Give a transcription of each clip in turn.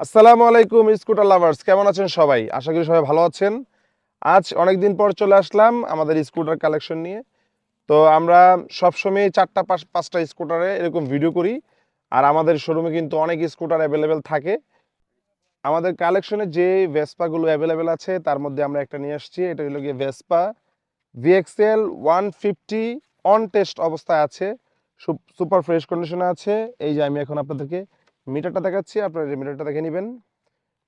আসসালামু আলাইকুম scooter lovers, কেমন আছেন সবাই? আশা করি সবাই ভালো আছেন। আজ অনেকদিন পর চলে আসলাম আমাদের স্কুটার কালেকশন নিয়ে। তো আমরা সবসময় চারটা পাঁচটা স্কুটারে এরকম ভিডিও করি। আর আমাদের শোরুমে কিন্তু অনেক স্কুটার অ্যাভেলেবেল থাকে। আমাদের কালেকশনে যে ভেসপাগুলো অ্যাভেলেবেল আছে তার মধ্যে আমরা একটা নিয়ে আসছি। এটা হলো গিয়ে ভেসপা ভিএক্সএল 150 অন টেস্ট অবস্থায় আছে, সুপার ফ্রেশ কন্ডিশনে আছে। এই যে আমি এখন আপনাদেরকে মিটারটা দেখাচ্ছি, আপনারা এই মিটারটা দেখে নেবেন।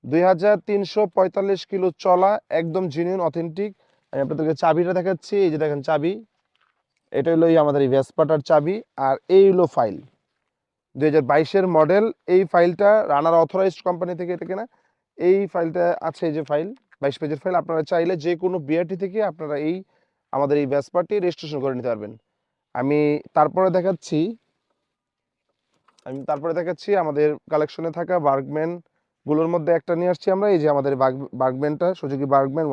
2345 কিলো চলা, একদম জেনুইন অথেন্টিক। আমি আপনাদেরকে চাবিটা দেখাচ্ছি, এই যে দেখেন চাবি, এটা হলো আমাদের এই ভেসপাটার চাবি। আর এই হলো ফাইল, 2022-এর মডেল। এই ফাইলটা রানার অথরাইজড কোম্পানি থেকে এটা কেনা। এই ফাইলটা আছে, এই যে ফাইল, 22 পেজের ফাইল। আপনারা চাইলে যে কোনো বিআরটি থেকে আপনারা এই আমাদের এই ভেসপাটি রেজিস্ট্রেশন করে নিতে পারবেন। আমি তারপরে দেখাচ্ছি তারপরে দেখাচ্ছি আমাদের কালেকশনে থাকা বার্গম্যান গুলোর মধ্যে একটা নিয়ে আসছি আমরা। এই যে আমাদের বার্গম্যানটা, সুজুকি বার্গম্যান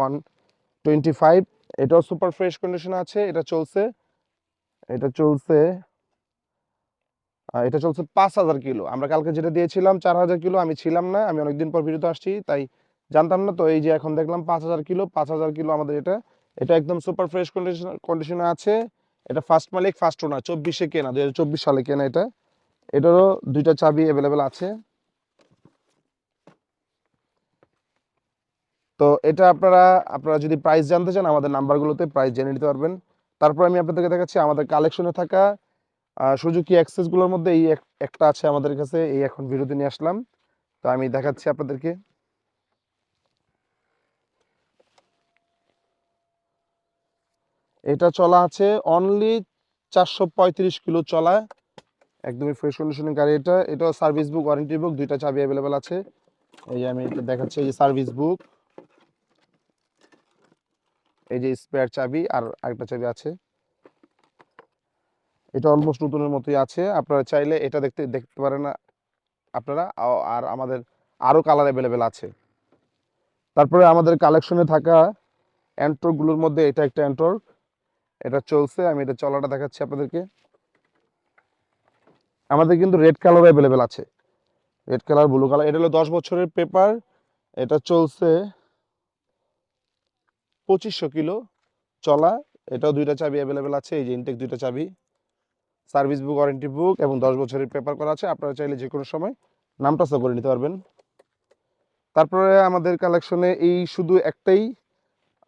125, এটাও সুপার ফ্রেশ কন্ডিশনে আছে। এটা চলছে এটা চলছে 5,000 কিলো। আমরা কালকে যেটা দিয়েছিলাম 4,000 কিলো, আমি ছিলাম না, আমি অনেকদিন পর ভিডিওতে আসছি তাই জানতাম না। তো এই যে এখন দেখলাম 5,000 কিলো, 5,000 কিলো আমাদের এটা। এটা একদম সুপার ফ্রেশ কন্ডিশনে আছে। এটা ফার্স্ট মালিক, ফার্স্ট ওনার, 24-এ কেনা, 2024 সালে কেনা এটা। এটারও দুইটা চাবি অ্যাভেলেবেল আছে। তো এটা আপনারা আপনারা যদি প্রাইস জানতে চান আমাদের নাম্বারগুলোতে প্রাইস জেনে নিতে পারবেন। তারপর আমি আপনাদেরকে দেখাচ্ছি আমাদের কালেকশনে থাকা সুজুকি অ্যাক্সেসগুলোর মধ্যে এই একটা আছে আমাদের কাছে, এই এখন ভিডিওতে নিয়ে আসলাম। তো আমি দেখাচ্ছি আপনাদেরকে। এটা চলা আছে অনলি 435 কিলো চলা, একদমই ফ্রেশ কন্ডিশনের গাড়ি এটা। এটাও সার্ভিস বুক, ওয়ারেন্টি বুক, দুইটা চাবি অ্যাভেলেবেল আছে। এই যে আমি এটা দেখাচ্ছি, এই যে সার্ভিস বুক, এই যে স্পেয়ার চাবি, আর আরেকটা চাবি আছে। এটা অলমোস্ট নতুনের মতোই আছে। আপনারা চাইলে এটা দেখতে পারেন না আপনারা। আর আমাদের আরও কালার অ্যাভেলেবেল আছে। তারপরে আমাদের কালেকশনে থাকা অ্যান্ট্রকগুলোর মধ্যে এটা একটা অ্যান্ট্রক, এটা চলছে। আমি এটা চলাটা দেখাচ্ছি আপনাদেরকে। আমাদের কিন্তু রেড কালার অ্যাভেলেবেল আছে, রেড কালার, ব্লু কালার। এটা হলো 10 বছরের পেপার। এটা চলছে 2500 কিলো চলা। এটাও দুইটা চাবি অ্যাভেলেবেল আছে, এই যে ইনটেক দুইটা চাবি, সার্ভিস বুক, ওয়ারেন্টি বুক, এবং 10 বছরের পেপার করা আছে। আপনারা চাইলে যে কোনো সময় নামটা সেভ করে নিতে পারবেন। তারপরে আমাদের কালেকশনে এই শুধু একটাই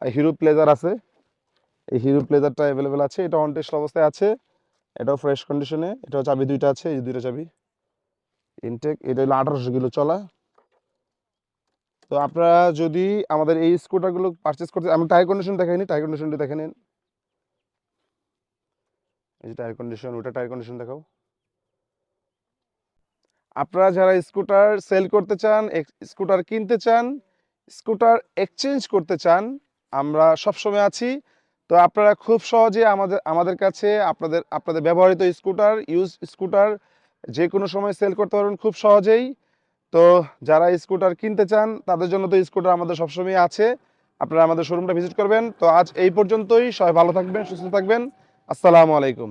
হিরো প্লেজার আছে। এই হিরো প্লেজারটা অ্যাভেলেবেল আছে, এটা অন টেস্ট অবস্থায় আছে। এটাও ফ্রেশ কন্ডিশনে। এটাও চাবি দুইটা আছে, এই দুইটা চাবি ইনটেক। এটা হলো 1800 কিলো চলা। তো আপনারা যদি আমাদের এই স্কুটারগুলো পারচেস করতে, আমি টায়ার কন্ডিশন দেখাইনি, টায়ার কন্ডিশনটি দেখে নিন। এই যে টায়ার কন্ডিশন, ওটা টায়ার কন্ডিশন দেখাও। আপনারা যারা স্কুটার সেল করতে চান, স্কুটার কিনতে চান, স্কুটার এক্সচেঞ্জ করতে চান, আমরা সবসময় আছি। তো আপনারা খুব সহজে আমাদের কাছে আপনাদের ব্যবহৃত স্কুটার, ইউজ স্কুটার যে কোনো সময় সেল করতে পারবেন খুব সহজেই। তো যারা স্কুটার কিনতে চান তাদের জন্য তো স্কুটার আমাদের সবসময় আছে। আপনারা আমাদের শোরুমটা ভিজিট করবেন। তো আজ এই পর্যন্তই, সবাই ভালো থাকবেন, সুস্থ থাকবেন। আসসালামু আলাইকুম।